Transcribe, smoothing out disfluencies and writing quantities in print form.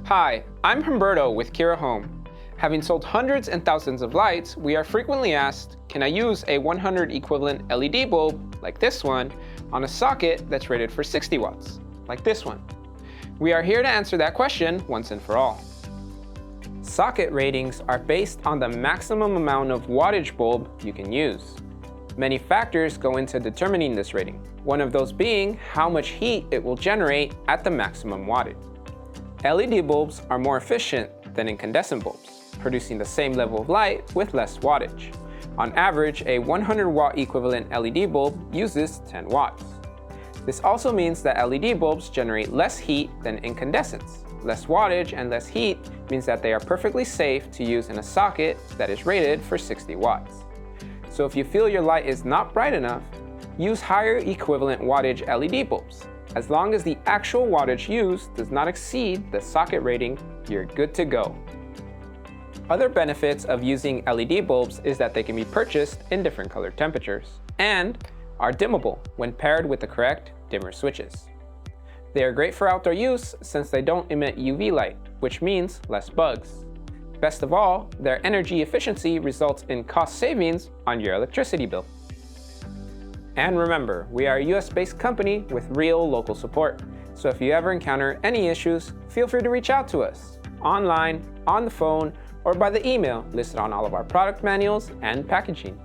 Hi, I'm Humberto with Kira Home. Having sold hundreds and thousands of lights, we are frequently asked, can I use a 100 equivalent LED bulb, like this one, on a socket that's rated for 60 watts, like this one? We are here to answer that question once and for all. Socket ratings are based on the maximum amount of wattage bulb you can use. Many factors go into determining this rating, one of those being how much heat it will generate at the maximum wattage. LED bulbs are more efficient than incandescent bulbs, producing the same level of light with less wattage. On average, a 100 watt equivalent LED bulb uses 10 watts. This also means that LED bulbs generate less heat than incandescents. Less wattage and less heat means that they are perfectly safe to use in a socket that is rated for 60 watts. So if you feel your light is not bright enough, use higher equivalent wattage LED bulbs. As long as the actual wattage used does not exceed the socket rating, you're good to go. Other benefits of using LED bulbs is that they can be purchased in different color temperatures and are dimmable when paired with the correct dimmer switches. They are great for outdoor use since they don't emit UV light, which means less bugs. Best of all, their energy efficiency results in cost savings on your electricity bill. And remember, we are a US-based company with real local support. So if you ever encounter any issues, feel free to reach out to us online, on the phone, or by the email listed on all of our product manuals and packaging.